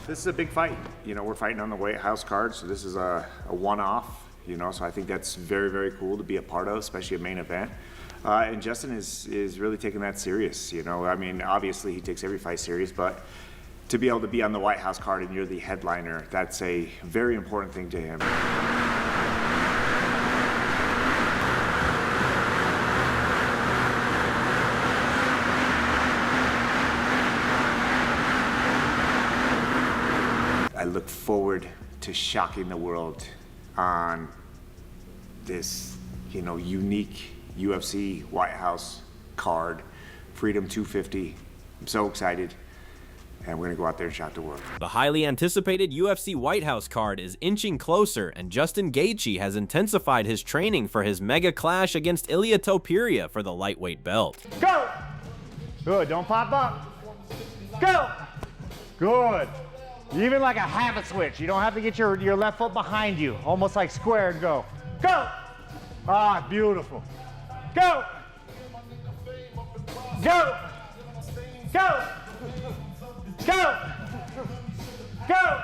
This is a big fight. You know, we're fighting on the White House card, so this is a one-off, you know, so I think that's very, very cool to be a part of, especially a main event. And Justin is really taking that serious, you know. I mean, obviously he takes every fight serious, but to be able to be on the White House card and you're the headliner, that's a very important thing to him. I look forward to shocking the world on this, you know, unique UFC White House card, Freedom 250. I'm so excited, and we're gonna go out there and shock the world. The highly anticipated UFC White House card is inching closer, and Justin Gaethje has intensified his training for his mega clash against Ilia Topuria for the lightweight belt. Go! Good, don't pop up. Go! Good. Even like a habit switch. You don't have to get your left foot behind you. Almost like square and go. Go! Ah, beautiful. Go! Go! Go! Go! Go!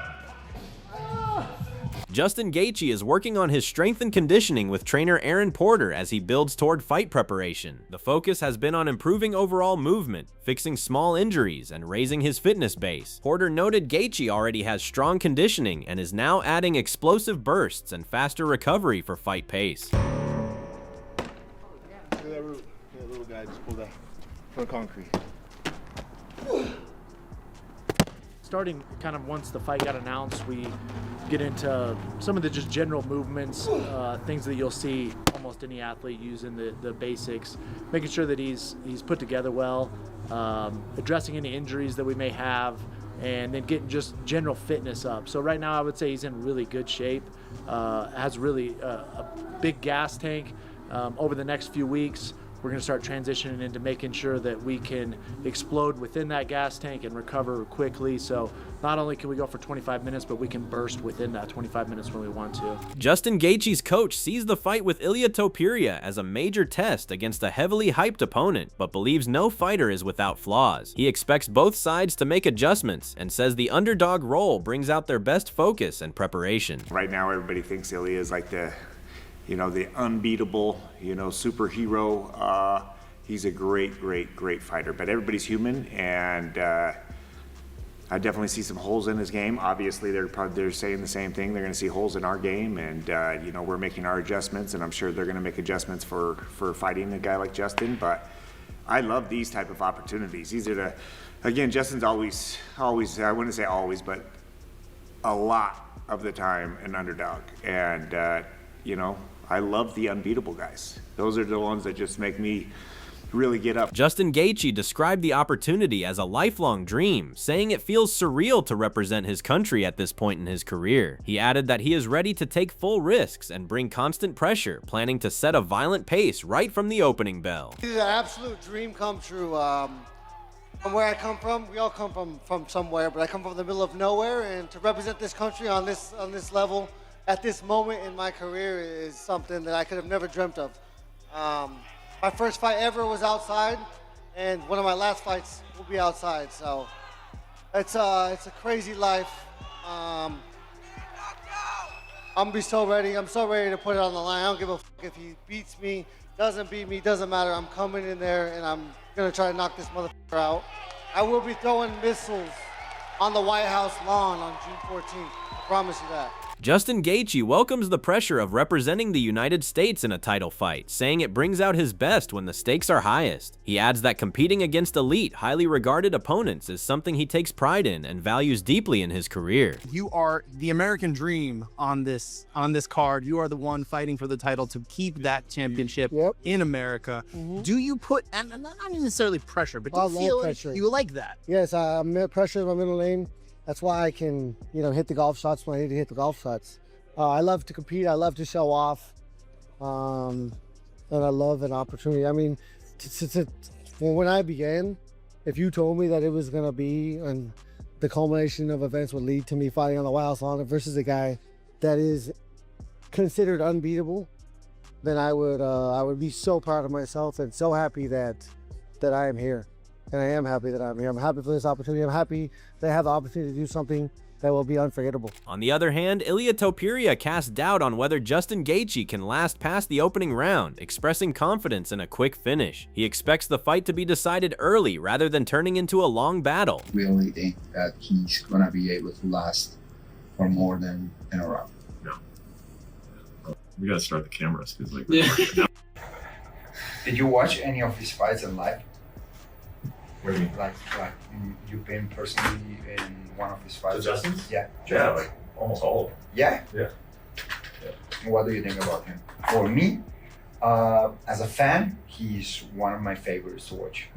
Justin Gaethje is working on his strength and conditioning with trainer Aaron Porter as he builds toward fight preparation. The focus has been on improving overall movement, fixing small injuries, and raising his fitness base. Porter noted Gaethje already has strong conditioning and is now adding explosive bursts and faster recovery for fight pace. Look at that root. Yeah, little guy just pulled that for concrete. Starting kind of once the fight got announced, we get into some of the just general movements, things that you'll see almost any athlete using the basics, making sure that he's put together well, addressing any injuries that we may have, and then getting just general fitness up. So right now I would say he's in really good shape, has really a big gas tank. Over the next few weeks, we're going to start transitioning into making sure that we can explode within that gas tank and recover quickly. So not only can we go for 25 minutes, but we can burst within that 25 minutes when we want to. Justin Gaethje's coach sees the fight with Ilia Topuria as a major test against a heavily hyped opponent, but believes no fighter is without flaws. He expects both sides to make adjustments and says the underdog role brings out their best focus and preparation. Right now, everybody thinks Ilia is like the unbeatable, superhero. He's a great fighter, but everybody's human, and I definitely see some holes in his game. Obviously, they're saying the same thing. They're going to see holes in our game, and we're making our adjustments, and I'm sure they're going to make adjustments for fighting a guy like Justin. But I love these type of opportunities. These are again, Justin's always, I wouldn't say always, but a lot of the time an underdog, and I love the unbeatable guys. Those are the ones that just make me really get up. Justin Gaethje described the opportunity as a lifelong dream, saying it feels surreal to represent his country at this point in his career. He added that he is ready to take full risks and bring constant pressure, planning to set a violent pace right from the opening bell. This is an absolute dream come true. From where I come from, we all come from somewhere, but I come from the middle of nowhere, and to represent this country on this level, at this moment in my career, is something that I could have never dreamt of. My first fight ever was outside, and one of my last fights will be outside. So it's a crazy life. I'm gonna be so ready. I'm so ready to put it on the line. I don't give a fuck if he beats me, doesn't beat me, doesn't matter. I'm coming in there and I'm gonna try to knock this motherfucker out. I will be throwing missiles on the White House lawn on June 14th. I promise you that. Justin Gaethje welcomes the pressure of representing the United States in a title fight, saying it brings out his best when the stakes are highest. He adds that competing against elite, highly regarded opponents is something he takes pride in and values deeply in his career. You are the American dream on this card. You are the one fighting for the title to keep that championship in America. Do you put, and not necessarily pressure, but do you feel pressure. you like that? Yes, I'm pressure in my middle lane. That's why I can, hit the golf shots when I need to hit the golf shots. I love to compete. I love to show off. And I love an opportunity. I mean, when I began, if you told me that it was going to be and the culmination of events would lead to me fighting on the Wild Sauna versus a guy that is considered unbeatable, then I would be so proud of myself and so happy that I am here. And I am happy that I'm here. I'm happy for this opportunity. I'm happy that I have the opportunity to do something that will be unforgettable. On the other hand, Ilia Topuria cast doubt on whether Justin Gaethje can last past the opening round, expressing confidence in a quick finish. He expects the fight to be decided early rather than turning into a long battle. We only think that he's going to be able to last for more than a round. No. We got to start the cameras because like. Did you watch any of his fights in live? What do you mean? Like you've been personally in one of his fights? The Justin's? Yeah. Yeah, like almost all of them. Yeah? Yeah. What do you think about him? For me, as a fan, he's one of my favorites to watch.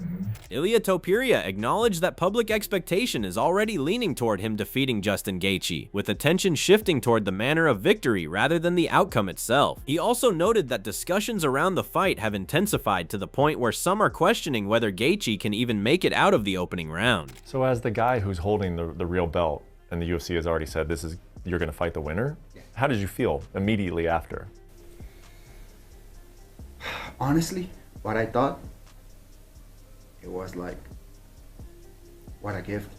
Ilia Topuria acknowledged that public expectation is already leaning toward him defeating Justin Gaethje, with attention shifting toward the manner of victory rather than the outcome itself. He also noted that discussions around the fight have intensified to the point where some are questioning whether Gaethje can even make it out of the opening round. So as the guy who's holding the real belt, and the UFC has already said you're going to fight the winner, how did you feel immediately after? Honestly, what I thought, it was like, what a gift.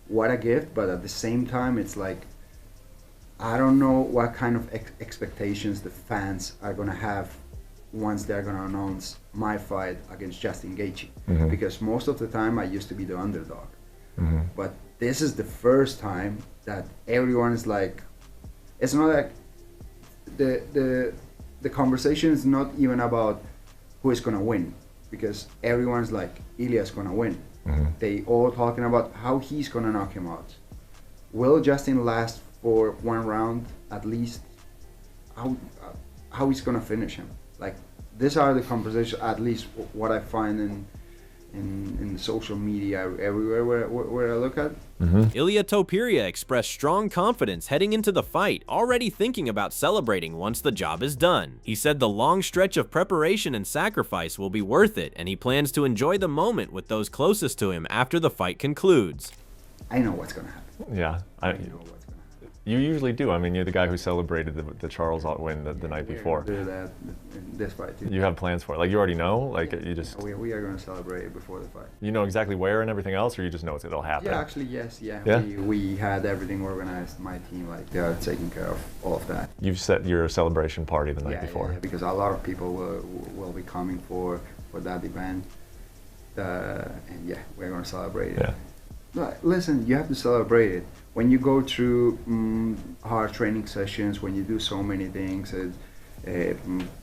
What a gift, but at the same time, it's like, I don't know what kind of expectations the fans are going to have once they're going to announce my fight against Justin Gaethje. Because most of the time, I used to be the underdog. But this is the first time that everyone is like, it's not like the conversation is not even about who is going to win, because everyone's like, Ilia's going to win. They all talking about how he's going to knock him out. Will Justin last for one round at least? How he's going to finish him? Like, these are the conversations, at least what I find in social media everywhere where I look at. Ilia Topuria expressed strong confidence heading into the fight, already thinking about celebrating once the job is done. He said the long stretch of preparation and sacrifice will be worth it, and he plans to enjoy the moment with those closest to him after the fight concludes. I know what's going to happen. Yeah, I know what's going to happen. You usually do. I mean, you're the guy who celebrated the Charles win the night before. Do that in this fight too. You have plans for it? Like, you already know? Like, you just... We are going to celebrate it before the fight. You know exactly where and everything else, or you just know it'll happen? Yeah, actually, yes, yeah. Yeah? We had everything organized. My team, like, they are taking care of all of that. You've set your celebration party the night before. Yeah, because a lot of people will be coming for that event. And yeah, we're going to celebrate it. Yeah. But listen, you have to celebrate it. When you go through hard training sessions, when you do so many things,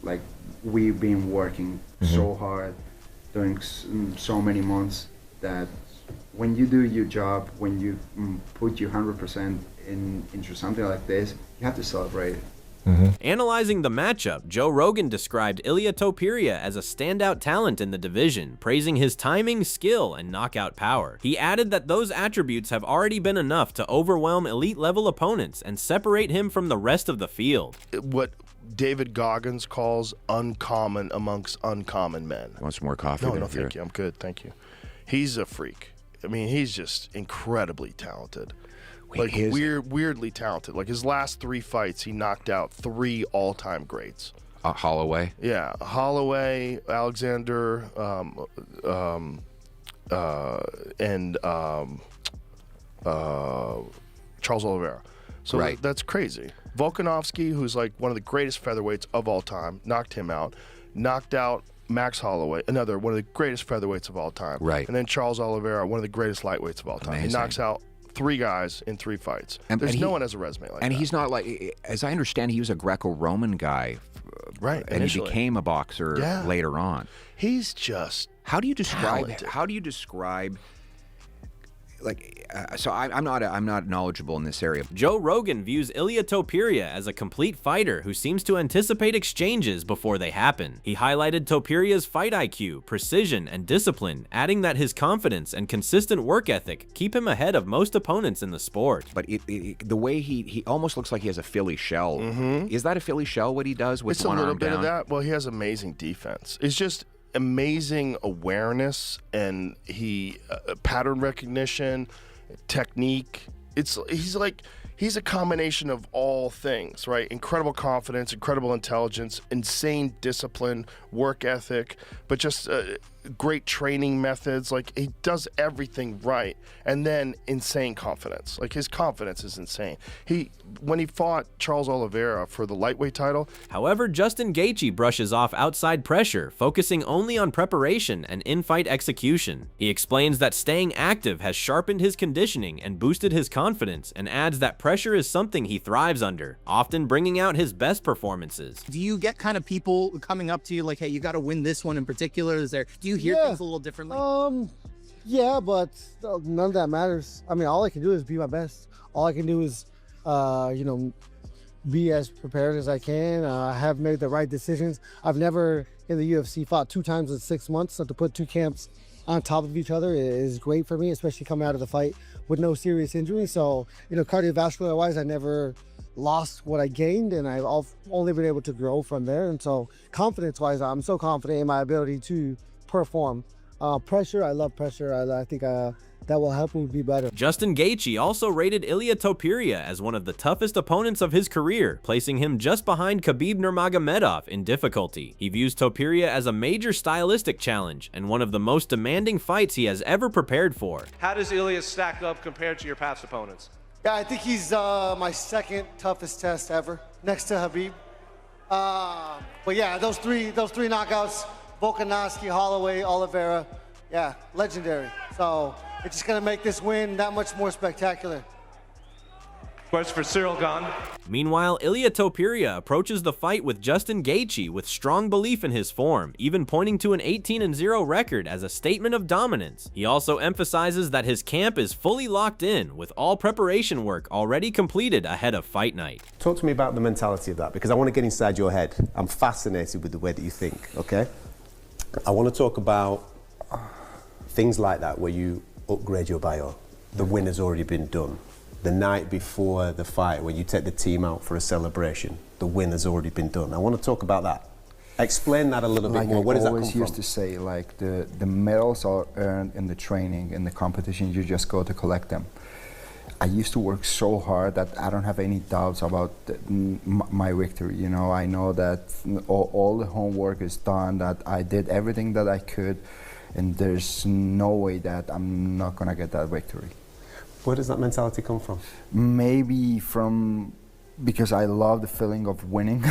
like we've been working so hard during so many months, that when you do your job, when you put your 100% into something like this, you have to celebrate it. Analyzing the matchup, Joe Rogan described Ilia Topuria as a standout talent in the division, praising his timing, skill, and knockout power. He added that those attributes have already been enough to overwhelm elite-level opponents and separate him from the rest of the field. What David Goggins calls uncommon amongst uncommon men. Want some more coffee? No, thank you. I'm good, thank you. He's a freak. I mean, he's just incredibly talented. Like, weirdly talented. Like, his last 3 fights, he knocked out 3 all-time greats. Holloway? Yeah, Holloway, Alexander, and Charles Oliveira. So that's crazy. Volkanovski, who's like one of the greatest featherweights of all time, knocked him out. Knocked out Max Holloway, another one of the greatest featherweights of all time. Right. And then Charles Oliveira, one of the greatest lightweights of all time. Amazing. He knocks out 3 guys in 3 fights. There's no one has a resume like that. And he's not like, as I understand, he was a Greco-Roman guy. Right, and initially. he became a boxer later on. He's just How do you describe? talented. How do you describe? Like, so I'm not knowledgeable in this area. Joe Rogan views Ilia Topuria as a complete fighter who seems to anticipate exchanges before they happen. He highlighted Topuria's fight IQ, precision, and discipline, adding that his confidence and consistent work ethic keep him ahead of most opponents in the sport. But the way he almost looks like he has a Philly shell. Is that a Philly shell? What he does with It's one a little arm bit down? of that. Well, he has amazing defense. It's just amazing awareness and pattern recognition, technique. He's a combination of all things, right? Incredible confidence, incredible intelligence, insane discipline, work ethic, but just great training methods. Like, he does everything right, and then insane confidence. Like, his confidence is insane. When he fought Charles Oliveira for the lightweight title. However, Justin Gaethje brushes off outside pressure, focusing only on preparation and in-fight execution. He explains that staying active has sharpened his conditioning and boosted his confidence, and adds that pressure is something he thrives under, often bringing out his best performances. Do you get kind of people coming up to you like, hey, you got to win this one in particular? Do you hear things a little differently? Yeah, but none of that matters. I mean, all I can do is be my best. All I can do is, be as prepared as I can. I have made the right decisions. I've never in the UFC fought 2 times in 6 months, so to put 2 camps on top of each other is great for me, especially coming out of the fight with no serious injury. So, cardiovascular wise, I never lost what I gained, and I've only been able to grow from there. And so confidence wise, I'm so confident in my ability to perform. Pressure, I love pressure. I think that will help me be better. Justin Gaethje also rated Ilia Topuria as one of the toughest opponents of his career, placing him just behind Khabib Nurmagomedov in difficulty. He views Topuria as a major stylistic challenge and one of the most demanding fights he has ever prepared for. How does Ilia stack up compared to your past opponents? Yeah, I think he's my 2nd toughest test ever, next to Khabib. But yeah, those three knockouts, Volkanovski, Holloway, Oliveira, yeah, legendary. So it's just gonna make this win that much more spectacular. Question for Cyril Gahn. Meanwhile, Ilia Topuria approaches the fight with Justin Gaethje with strong belief in his form, even pointing to an 18-0 record as a statement of dominance. He also emphasizes that his camp is fully locked in, with all preparation work already completed ahead of fight night. Talk to me about the mentality of that, because I want to get inside your head. I'm fascinated with the way that you think, okay? I want to talk about things like that where you upgrade your bio. The win has already been done. The night before the fight, when you take the team out for a celebration, the win has already been done. I want to talk about that. Explain that a little bit more. Where does that come from? I always used to say, like, the medals are earned in the training, in the competition, you just go to collect them. I used to work so hard that I don't have any doubts about my victory. I know that all the homework is done, that I did everything that I could, and there's no way that I'm not gonna get that victory. Where does that mentality come from? Maybe because I love the feeling of winning.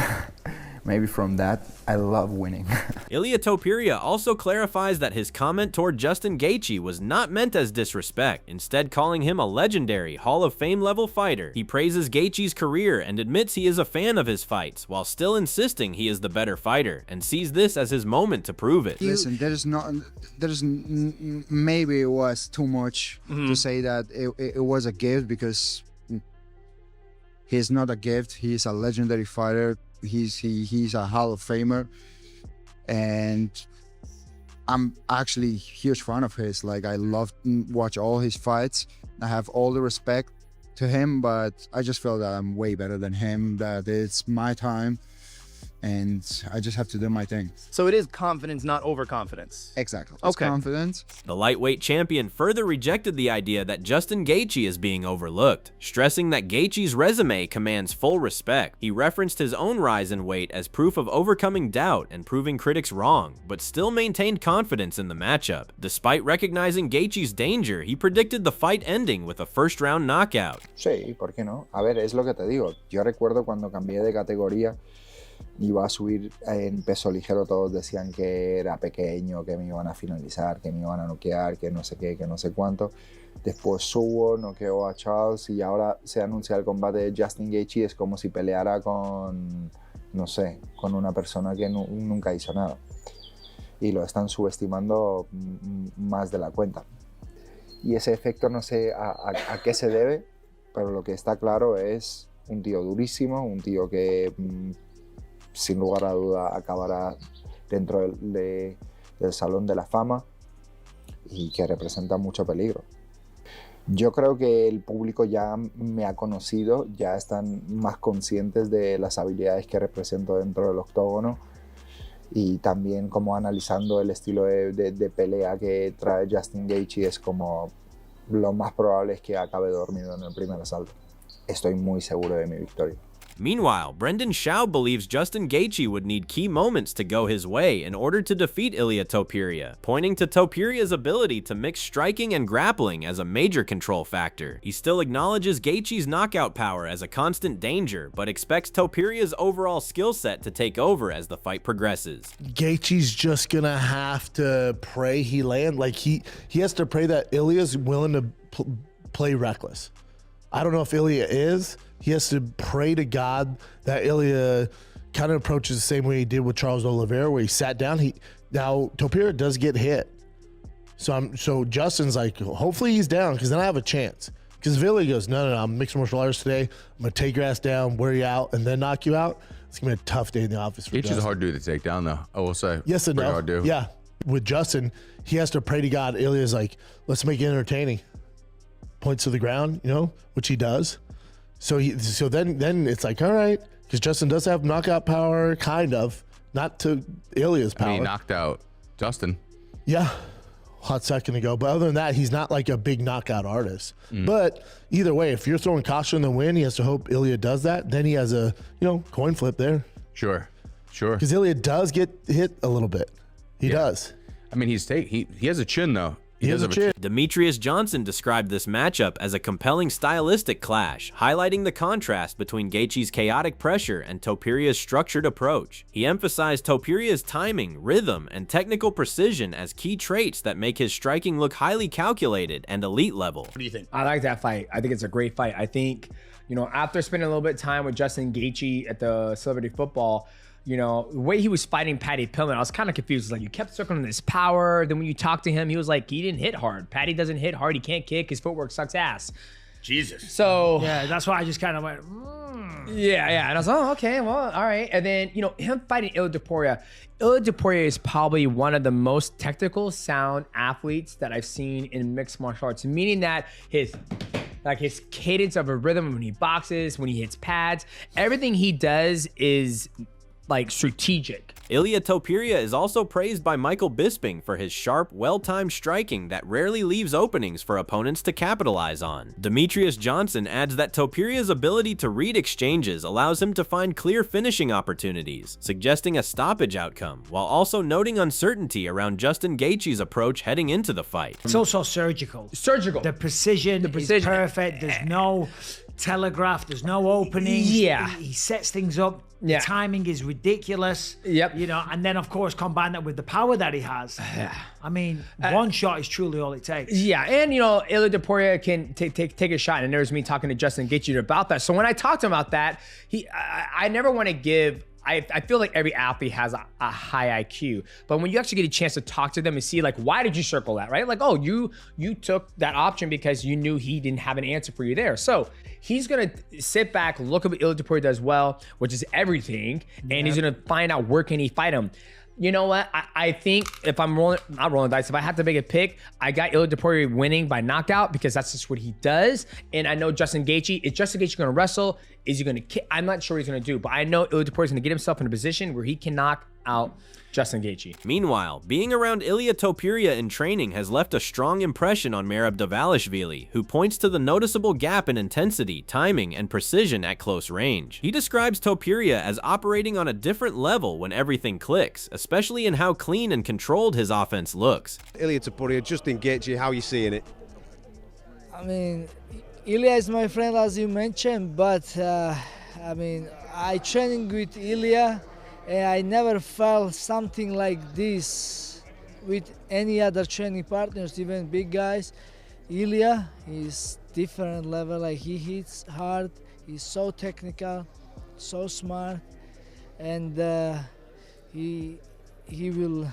Maybe from that, I love winning. Ilia Topuria also clarifies that his comment toward Justin Gaethje was not meant as disrespect, instead calling him a legendary Hall of Fame level fighter. He praises Gaethje's career and admits he is a fan of his fights, while still insisting he is the better fighter, and sees this as his moment to prove it. Listen, maybe it was too much to say that it was a gift, because he's not a gift. He's a legendary fighter. He's a Hall of Famer, and I'm actually a huge fan of his. Like, I love to watch all his fights. I have all the respect to him, but I just feel that I'm way better than him, that it's my time, and I just have to do my thing. So it is confidence, not overconfidence. Exactly. It's confidence. The lightweight champion further rejected the idea that Justin Gaethje is being overlooked, stressing that Gaethje's resume commands full respect. He referenced his own rise in weight as proof of overcoming doubt and proving critics wrong, but still maintained confidence in the matchup. Despite recognizing Gaethje's danger, he predicted the fight ending with a first-round knockout. Sí, ¿por qué no? A ver, es lo que te digo. Yo recuerdo cuando cambié de categoría, iba a subir en peso ligero, todos decían que era pequeño, que me iban a finalizar, que me iban a noquear, que no sé qué, que no sé cuánto. Después subo, noqueo a Charles y ahora se anuncia el combate de Justin Gaethje. Es como si peleara con, no sé, con una persona que nunca hizo nada. Y lo están subestimando más de la cuenta. Y ese efecto no sé a qué se debe, pero lo que está claro es un tío durísimo, un tío que sin lugar a duda acabará dentro del Salón de la Fama y que representa mucho peligro. Yo creo que el público ya me ha conocido, ya están más conscientes de las habilidades que represento dentro del octógono y también como analizando el estilo de pelea que trae Justin Gaethje, es como lo más probable es que acabe dormido en el primer asalto. Estoy muy seguro de mi victoria. Meanwhile, Brendan Schaub believes Justin Gaethje would need key moments to go his way in order to defeat Ilia Topuria, pointing to Topuria's ability to mix striking and grappling as a major control factor. He still acknowledges Gaethje's knockout power as a constant danger, but expects Topuria's overall skill set to take over as the fight progresses. Gaethje's just gonna have to pray he land. Like he has to pray that Ilia's willing to play reckless. I don't know if Ilia is. He has to pray to God that Ilia kind of approaches the same way he did with Charles Oliveira, where he sat down. Now Topuria does get hit, so Justin's like, hopefully he's down, because then I have a chance. Because if Ilia goes, no, I'm mixed martial arts today, I'm gonna take your ass down, wear you out, and then knock you out, it's gonna be a tough day in the office for Justin. Gaethje's a hard dude to take down, though. I will say. Yes and no. Hard dude. Yeah, with Justin, he has to pray to God. Ilia's like, let's make it entertaining. Points to the ground, which he does. So then it's like, all right, because Justin does have knockout power, kind of, not to Ilia's power. I mean, he knocked out Justin. Yeah, hot second ago. But other than that, he's not like a big knockout artist. But either way, if you're throwing caution in the wind, he has to hope Ilia does that. Then he has a, coin flip there. Sure. Because Ilia does get hit a little bit. He does. I mean, he has a chin, though. He has a chin. Demetrius Johnson described this matchup as a compelling stylistic clash, highlighting the contrast between Gaethje's chaotic pressure and Topuria's structured approach. He emphasized Topuria's timing, rhythm, and technical precision as key traits that make his striking look highly calculated and elite level. What do you think? I like that fight. I think it's a great fight. I think, after spending a little bit of time with Justin Gaethje at the Celebrity Football, the way he was fighting Patty Pillman, I was kind of confused. Like, you kept circling this power. Then when you talked to him, he was like, he didn't hit hard. Patty doesn't hit hard. He can't kick. His footwork sucks ass. Jesus. So yeah, that's why I just kind of went. Yeah. And I was like, oh, okay, well, all right. And then, him fighting Ilia Topuria. Ilia Topuria is probably one of the most technical, sound athletes that I've seen in mixed martial arts, meaning that his cadence of a rhythm when he boxes, when he hits pads, everything he does is strategic. Ilia Topuria is also praised by Michael Bisping for his sharp, well-timed striking that rarely leaves openings for opponents to capitalize on. Demetrius Johnson adds that Topuria's ability to read exchanges allows him to find clear finishing opportunities, suggesting a stoppage outcome, while also noting uncertainty around Justin Gaethje's approach heading into the fight. It's also surgical. The precision is perfect. There's no telegraph. There's no opening. Yeah. He sets things up. The timing is ridiculous. Yep. And then of course combine that with the power that he has. Yeah. I mean, one shot is truly all it takes. Yeah, and Ilia Topuria can take a shot, and there was me talking to Justin Gaethje about that. So when I talked to him about that, I never want to give. I feel like every athlete has a high IQ, but when you actually get a chance to talk to them and see, why did you circle that, right? Like, oh, you took that option because you knew he didn't have an answer for you there. So he's gonna sit back, look at what Ilia Topuria does well, which is everything, and he's gonna find out where can he fight him. You know what? I think if I'm not rolling dice, if I have to make a pick, I got Ilia Topuria winning by knockout because that's just what he does. And I know Justin Gaethje, is Justin Gaethje gonna wrestle? Is he gonna kick? I'm not sure what he's gonna do, but I know Ilia Topuria is gonna get himself in a position where he can knock out Justin Gaethje. Meanwhile, being around Ilia Topuria in training has left a strong impression on Merab Dvalishvili, who points to the noticeable gap in intensity, timing, and precision at close range. He describes Topuria as operating on a different level when everything clicks, especially in how clean and controlled his offense looks. Ilia Topuria, Justin Gaethje, how are you seeing it? I mean, Ilia is my friend, as you mentioned, but I training with Ilia. And I never felt something like this with any other training partners, even big guys. Ilia is different level, like he hits hard, he's so technical, so smart, and he will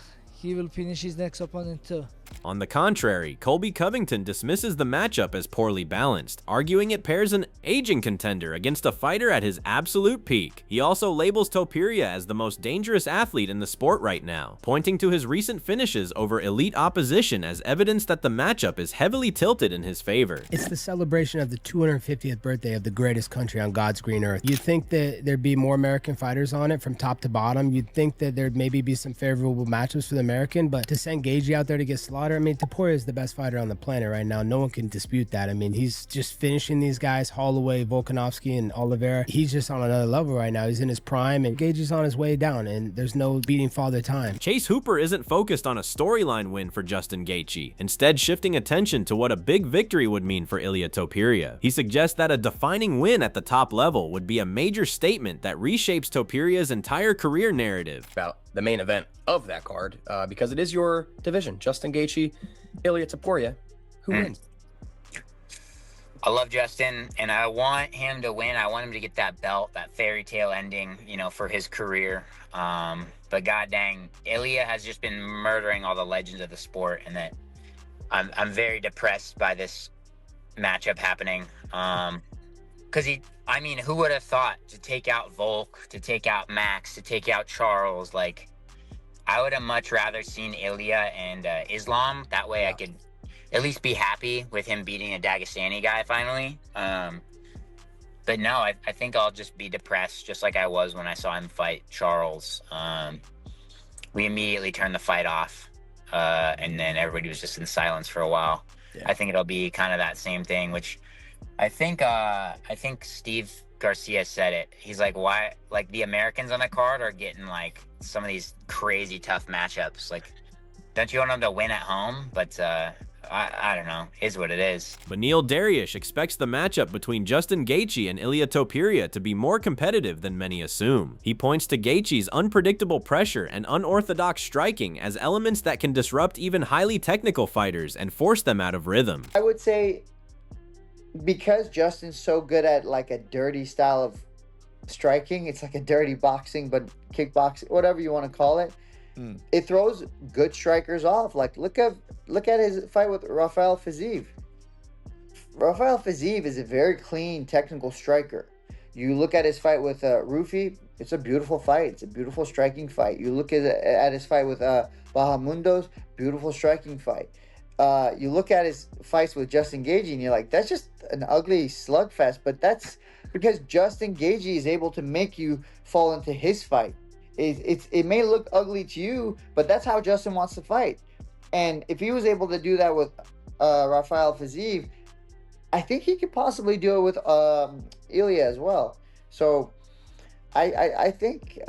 finish his next opponent too. On the contrary, Colby Covington dismisses the matchup as poorly balanced, arguing it pairs an aging contender against a fighter at his absolute peak. He also labels Topuria as the most dangerous athlete in the sport right now, pointing to his recent finishes over elite opposition as evidence that the matchup is heavily tilted in his favor. It's the celebration of the 250th birthday of the greatest country on God's green earth. You'd think that there'd be more American fighters on it from top to bottom. You'd think that there'd maybe be some favorable matchups for the American, but to send Gaethje out there to get slaughtered, I mean, Topuria is the best fighter on the planet right now. No one can dispute that. I mean, he's just finishing these guys, Holloway, Volkanovski, and Oliveira. He's just on another level right now. He's in his prime, and Gaethje's on his way down, and there's no beating Father Time. Chase Hooper isn't focused on a storyline win for Justin Gaethje, instead shifting attention to what a big victory would mean for Ilia Topuria. He suggests that a defining win at the top level would be a major statement that reshapes Topuria's entire career narrative. About the main event of that card, because it is your division. Justin Gaethje, Ilia Topuria. Who wins? I love Justin, and I want him to win. I want him to get that belt, that fairy tale ending, you know, for his career. But god dang, Ilia has just been murdering all the legends of the sport, and that I'm very depressed by this matchup happening. Because I mean, who would have thought to take out Volk, to take out Max, to take out Charles? Like, I would have much rather seen Ilia and Islam. That way I could at least be happy with him beating a Dagestani guy finally. But no, I think I'll just be depressed, just like I was when I saw him fight Charles. We immediately turned the fight off, and then everybody was just in silence for a while. Yeah. I think it'll be kind of that same thing, which I think Steve Garcia said it. He's like, why, like, the Americans on the card are getting like some of these crazy tough matchups. Like, don't you want them to win at home? But I don't know. It is what it is. Beneil Dariush expects the matchup between Justin Gaethje and Ilia Topuria to be more competitive than many assume. He points to Gaethje's unpredictable pressure and unorthodox striking as elements that can disrupt even highly technical fighters and force them out of rhythm. I would say, because Justin's so good at like a dirty style of striking, it's like a dirty boxing, but kickboxing, whatever you want to call it. It throws good strikers off. Like, look at his fight with Rafael Fiziev. Rafael Fiziev is a very clean technical striker. You look at his fight with Rufi, it's a beautiful fight. It's a beautiful striking fight. You look at his fight with Bahamundos, beautiful striking fight. You look at his fights with Justin Gaethje and you're like, that's just an ugly slugfest, but that's because Justin Gaethje is able to make you fall into his fight. It may look ugly to you, but that's how Justin wants to fight. And if he was able to do that with Rafael Fiziev, I think he could possibly do it with Ilia as well. So I think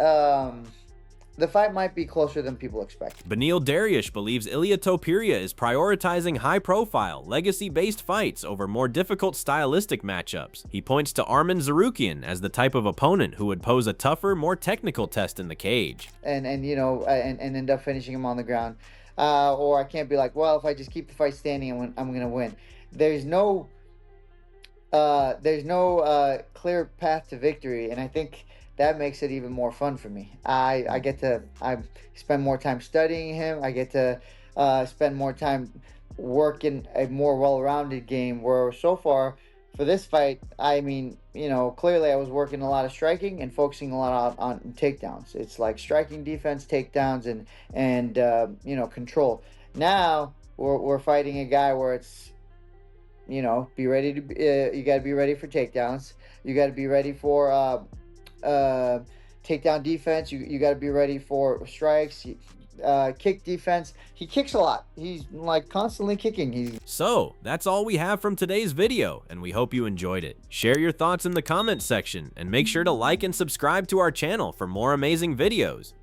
the fight might be closer than people expect. Beneil Dariush believes Ilia Topuria is prioritizing high-profile, legacy-based fights over more difficult stylistic matchups. He points to Arman Tsarukyan as the type of opponent who would pose a tougher, more technical test in the cage. And you know, and end up finishing him on the ground. Or I can't be like, well, if I just keep the fight standing, I'm going to win. There's no clear path to victory, and I think that makes it even more fun for me. I spend more time studying him. I get to spend more time working a more well-rounded game, where so far for this fight, I mean, you know, clearly I was working a lot of striking and focusing a lot on takedowns. It's like striking, defense, takedowns, and you know, control. Now we're fighting a guy where it's, you know, be ready to you got to be ready for takedowns. You got to be ready for takedown defense. You got to be ready for strikes, kick defense. He kicks a lot. He's like constantly kicking. So that's all we have from today's video, and we hope you enjoyed it. Share your thoughts in the comments section, and make sure to like and subscribe to our channel for more amazing videos.